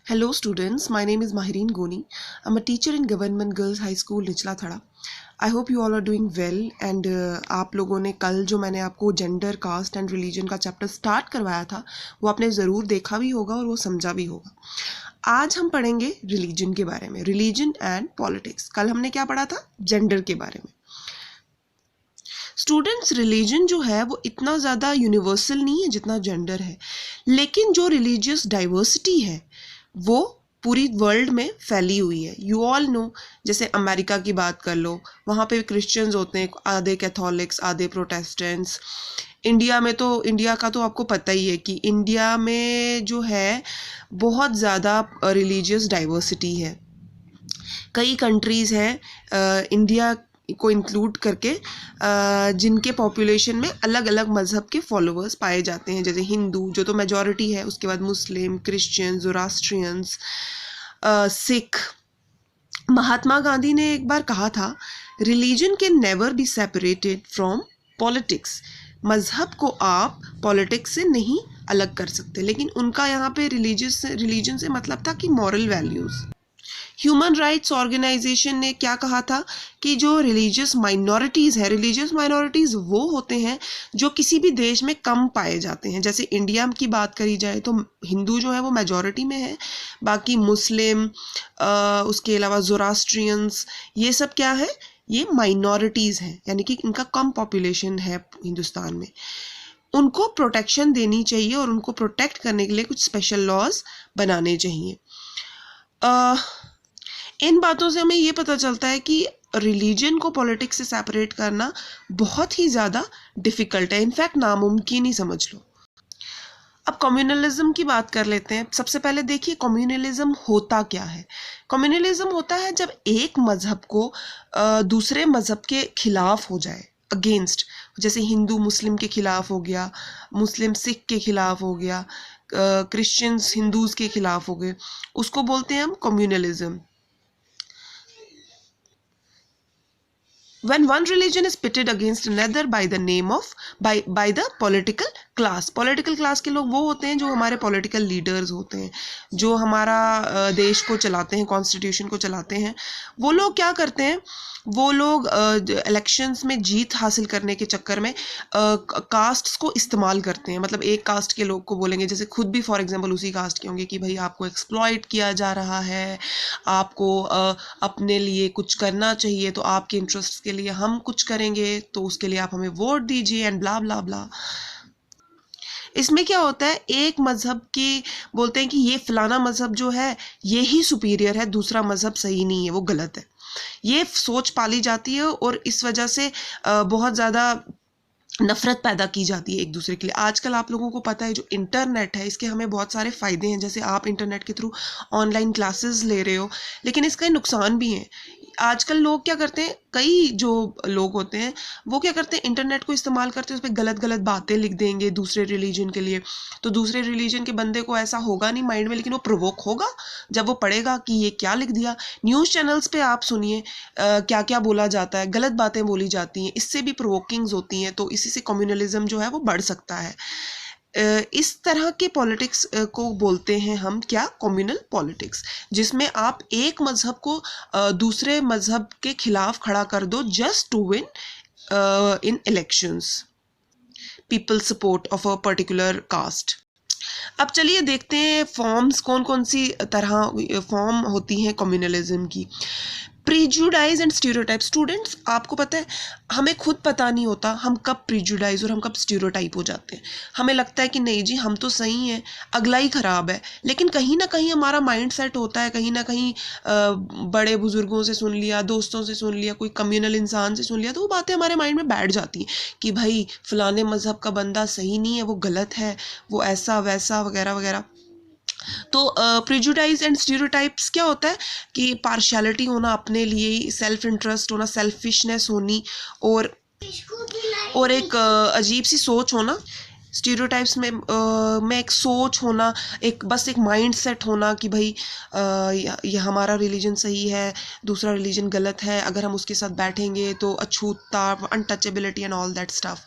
Hello students, my name is Mahireen Goni. I'm a teacher in Government Girls High School निचला थड़ा. I hope you all are doing well and आप लोगों ने कल जो मैंने आपको जेंडर, कास्ट एंड रिलीजन का चैप्टर स्टार्ट करवाया था वो आपने ज़रूर देखा भी होगा और वो समझा भी होगा. आज हम पढ़ेंगे रिलीजन के बारे में, रिलीजन एंड पॉलिटिक्स. कल हमने क्या पढ़ा था? जेंडर के बारे में. स्टूडेंट्स, रिलीजन जो है वो इतना ज़्यादा यूनिवर्सल नहीं है जितना जेंडर है, लेकिन जो रिलीजियस डाइवर्सिटी है वो पूरी वर्ल्ड में फैली हुई है. यू ऑल नो, जैसे अमेरिका की बात कर लो, वहाँ पे क्रिश्चियंस होते हैं, आधे कैथोलिक्स, आधे प्रोटेस्टेंट्स. इंडिया में तो, इंडिया का तो आपको पता ही है कि इंडिया में जो है बहुत ज़्यादा रिलीजियस डाइवर्सिटी है. कई कंट्रीज़ हैं इंडिया को इंक्लूड करके जिनके पॉपुलेशन में अलग अलग मज़हब के फॉलोअर्स पाए जाते हैं, जैसे हिंदू जो तो मेजॉरिटी है, उसके बाद मुस्लिम, क्रिश्चियन, ज़ोरास्ट्रियंस, सिख. महात्मा गांधी ने एक बार कहा था, religion can never be separated from politics. मज़हब को आप पॉलिटिक्स से नहीं अलग कर सकते, लेकिन उनका यहाँ पे रिलीजन से मतलब था कि moral values. Human rights organisation ने क्या कहा था कि जो रिलीजियस माइनॉरिटीज़ है, रिलीजियस माइनॉरिटीज़ वो होते हैं जो किसी भी देश में कम पाए जाते हैं. जैसे इंडिया की बात करी जाए तो हिंदू जो है वो मेजॉरिटी में है, बाकी मुस्लिम, उसके अलावा ज़ोरास्ट्रियंस, ये सब क्या है? ये माइनॉरिटीज़ हैं, यानी कि इनका कम पॉपुलेशन है हिंदुस्तान में. उनको प्रोटेक्शन देनी चाहिए और उनको प्रोटेक्ट करने के लिए कुछ स्पेशल लॉज बनाने चाहिए. इन बातों से हमें ये पता चलता है कि रिलीजन को पॉलिटिक्स से सेपरेट करना बहुत ही ज़्यादा डिफ़िकल्ट है, इनफैक्ट नामुमकिन ही समझ लो. अब कम्युनलिज्म की बात कर लेते हैं. सबसे पहले देखिए कम्युनलिज्म होता क्या है. कम्युनलिज्म होता है जब एक मज़हब को दूसरे मज़हब के खिलाफ हो जाए, अगेंस्ट. जैसे हिंदू मुस्लिम के खिलाफ हो गया, मुस्लिम सिख के खिलाफ हो गया, क्रिश्चियंस हिंदूज़ के खिलाफ हो गए, उसको बोलते हैं हम communalism. When one religion is pitted against another by the name of by the political class. Political class के लोग वो होते हैं जो हमारे political leaders होते हैं, जो हमारा देश को चलाते हैं, कॉन्स्टिट्यूशन को चलाते हैं. वो लोग क्या करते हैं? वो लोग इलेक्शंस में जीत हासिल करने के चक्कर में कास्ट्स को इस्तेमाल करते हैं. मतलब एक कास्ट के लोग को बोलेंगे, जैसे खुद भी फॉर एग्जांपल उसी कास्ट के होंगे, कि भाई आपको एक्सप्लॉइट किया जा रहा है, आपको अपने लिए कुछ करना चाहिए, तो आपके इंटरेस्ट के लिए हम कुछ करेंगे, तो उसके लिए आप हमें वोट दीजिए एंड ब्ला ब्ला ब्ला. इसमें क्या होता है, एक मज़हब के बोलते हैं कि ये फलाना मज़हब जो है ये ही सुपीरियर है, दूसरा मज़हब सही नहीं है, वो गलत है. ये सोच पाली जाती है और इस वजह से बहुत ज़्यादा नफ़रत पैदा की जाती है एक दूसरे के लिए. आजकल आप लोगों को पता है जो इंटरनेट है, इसके हमें बहुत सारे फ़ायदे हैं. जैसे आप इंटरनेट के थ्रू ऑनलाइन क्लासेस ले रहे हो, लेकिन इसका नुकसान भी है. आजकल लोग क्या करते हैं, कई जो लोग होते हैं वो क्या करते हैं, इंटरनेट को इस्तेमाल करते हैं, उस पर गलत गलत बातें लिख देंगे दूसरे रिलीजन के लिए. तो दूसरे रिलीजन के बंदे को ऐसा होगा नहीं माइंड में, लेकिन वो प्रोवोक होगा जब वो पढ़ेगा कि ये क्या लिख दिया. न्यूज़ चैनल्स पे आप सुनिए क्या क्या बोला जाता है, गलत बातें बोली जाती हैं, इससे भी प्रोवोकिंग्स होती हैं. तो इसी से कम्युनलिज्म जो है वो बढ़ सकता है. इस तरह के पॉलिटिक्स को बोलते हैं हम क्या? कम्युनल पॉलिटिक्स, जिसमें आप एक मज़हब को दूसरे मज़हब के खिलाफ खड़ा कर दो just to win in elections, people support of a particular caste. अब चलिए देखते हैं फॉर्म्स, कौन कौन सी तरह फॉर्म होती हैं कम्युनलिज्म की. प्रीजुडाइज एंड स्टीरियोटाइप. स्टूडेंट्स, आपको पता है हमें खुद पता नहीं होता हम कब प्रीजुडाइज और हम कब स्टीरियोटाइप हो जाते हैं. हमें लगता है कि नहीं जी हम तो सही हैं, अगला ही ख़राब है, लेकिन कहीं ना कहीं हमारा माइंड सेट होता है, कहीं ना कहीं बड़े बुज़ुर्गों से सुन लिया, दोस्तों से सुन लिया, कोई कम्युनल इंसान से सुन लिया, तो वो बातें हमारे माइंड में बैठ जाती हैं कि भाई फ़लाने मज़हब का बंदा सही नहीं है, वो गलत है, वो ऐसा वैसा वगैरह वगैरह. तो प्रिजुडाइज एंड स्टीरियोटाइप्स क्या होता है कि पार्शियलिटी होना, अपने लिए ही सेल्फ इंटरेस्ट होना, सेल्फिशनेस होनी, और एक अजीब सी सोच होना. स्टीरियोटाइप्स में एक सोच होना, एक बस एक माइंड सेट होना कि भाई ये हमारा रिलीजन सही है, दूसरा रिलीजन गलत है, अगर हम उसके साथ बैठेंगे तो अछूतता, untouchability and all that stuff.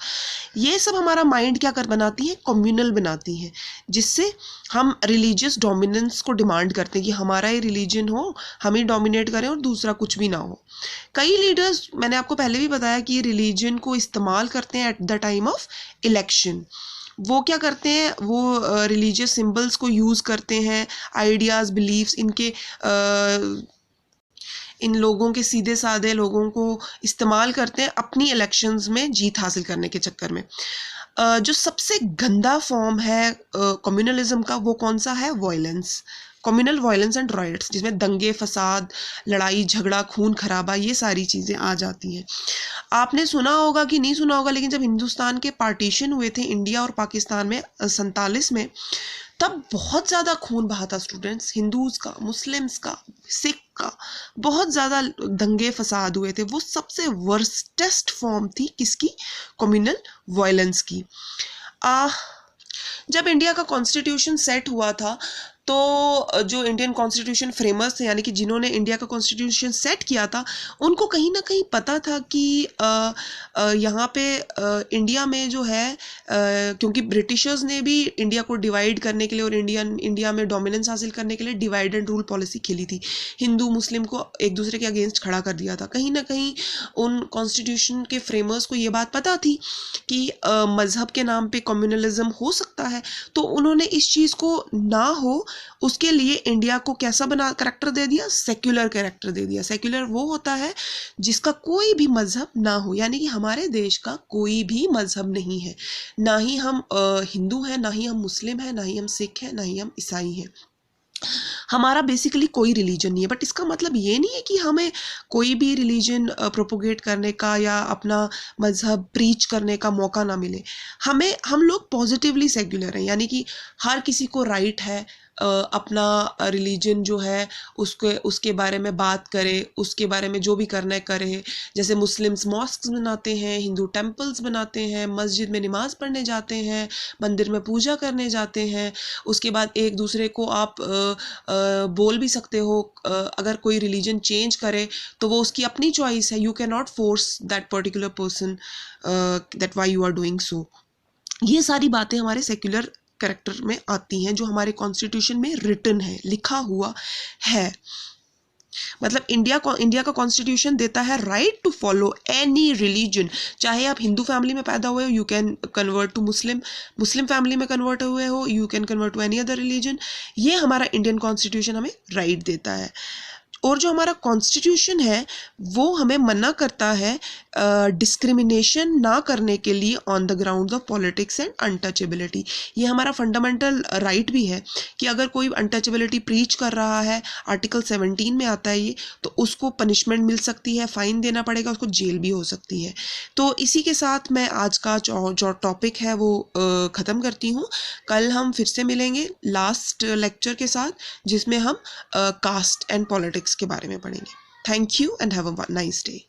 ये सब हमारा माइंड क्या कर बनाती है, कम्युनल बनाती है, जिससे हम रिलीजियस डोमिनेंस को डिमांड करते हैं कि हमारा ही रिलीजन हो, हम ही डोमिनेट करें और दूसरा कुछ भी ना हो। कई लीडर्स, मैंने आपको पहले भी बताया कि रिलीजन को इस्तेमाल करते हैं at the time of election. वो क्या करते हैं, वो रिलीजियस सिंबल्स को यूज़ करते हैं, आइडियाज़, बिलीव्स, इन लोगों के, सीधे साधे लोगों को इस्तेमाल करते हैं अपनी इलेक्शंस में जीत हासिल करने के चक्कर में। जो सबसे गंदा फॉर्म है कम्युनलिज्म का, वो कौन सा है, violence, communal violence and rights, जिसमें दंगे फसाद, लड़ाई झगड़ा, खून खराबा, ये सारी चीज़ें आ जाती हैं। आपने सुना होगा कि नहीं सुना होगा, लेकिन जब हिंदुस्तान के पार्टीशन हुए थे इंडिया और पाकिस्तान में 47 में, तब बहुत ज़्यादा खून बहा था स्टूडेंट्स, हिंदूज का, मुस्लिम्स का, सिख का, बहुत ज़्यादा दंगे फसाद हुए थे। वो सबसे वर्स्टेस्ट फॉर्म थी किसकी, कम्युनल वायलेंस की। जब इंडिया का कॉन्स्टिट्यूशन सेट हुआ था, तो जो इंडियन कॉन्स्टिट्यूशन फ्रेमर्स थे, यानी कि जिन्होंने इंडिया का कॉन्स्टिट्यूशन सेट किया था, उनको कहीं ना कहीं पता था कि यहाँ पे इंडिया में जो है, क्योंकि ब्रिटिशर्स ने भी इंडिया को डिवाइड करने के लिए और इंडिया में डोमिनेंस हासिल करने के लिए डिवाइड एंड रूल पॉलिसी खेली थी, हिंदू मुस्लिम को एक दूसरे के अगेंस्ट खड़ा कर दिया था। कहीं ना कहीं उन कॉन्स्टिट्यूशन के फ्रेमर्स को ये बात पता थी कि मज़हब के नाम पे कम्युनलिज्म हो सकता है, तो उन्होंने इस चीज़ को ना हो उसके लिए इंडिया को कैसा बना कैरेक्टर दे दिया, सेक्युलर कैरेक्टर दे दिया। सेक्युलर वो होता है जिसका कोई भी मज़हब ना हो, यानी कि हमारे देश का कोई भी मज़हब नहीं है, ना ही हम हिंदू हैं, ना ही हम मुस्लिम हैं, ना ही हम सिख हैं, ना ही हम ईसाई हैं। हमारा बेसिकली कोई रिलीजन नहीं है, बट इसका मतलब ये नहीं है कि हमें कोई भी रिलीजन प्रोपोगेट करने का या अपना मज़हब प्रीच करने का मौका ना मिले। हम लोग पॉजिटिवली सेक्युलर हैं, यानी कि हर किसी को राइट है अपना रिलीजन जो है उसके बारे में बात करे, उसके बारे में जो भी करना है करे। जैसे मुस्लिम्स मॉस्क्स बनाते हैं, हिंदू टेम्पल्स बनाते हैं, मस्जिद में नमाज़ पढ़ने जाते हैं, मंदिर में पूजा करने जाते हैं। उसके बाद एक दूसरे को आप बोल भी सकते हो, अगर कोई रिलीजन चेंज करे तो वो उसकी अपनी चॉइस है, you can not force that particular person that why you are doing so. ये सारी बातें हमारे सेक्युलर कैरेक्टर में आती हैं, जो हमारे कॉन्स्टिट्यूशन में रिटन है, लिखा हुआ है। मतलब इंडिया का कॉन्स्टिट्यूशन देता है right to follow any religion. चाहे आप हिंदू फैमिली में पैदा हुए हो, you can convert to Muslim family में कन्वर्ट हुए हो, you can convert to any other religion. ये हमारा इंडियन कॉन्स्टिट्यूशन हमें राइट देता है। और जो हमारा कॉन्स्टिट्यूशन है वो हमें मना करता है डिस्क्रिमिनेशन ना करने के लिए on the ground of politics and untouchability. ये हमारा फंडामेंटल राइट भी है कि अगर कोई अनटचेबिलिटी प्रीच कर रहा है, आर्टिकल 17 में आता है ये, तो उसको पनिशमेंट मिल सकती है, फाइन देना पड़ेगा, उसको जेल भी हो सकती है। तो इसी के साथ मैं आज का जो टॉपिक है वो ख़त्म करती हूँ। कल हम फिर से मिलेंगे लास्ट लेक्चर के साथ, जिसमें हम कास्ट एंड पॉलिटिक्स के बारे में पढ़ेंगे। Thank you and have a nice day.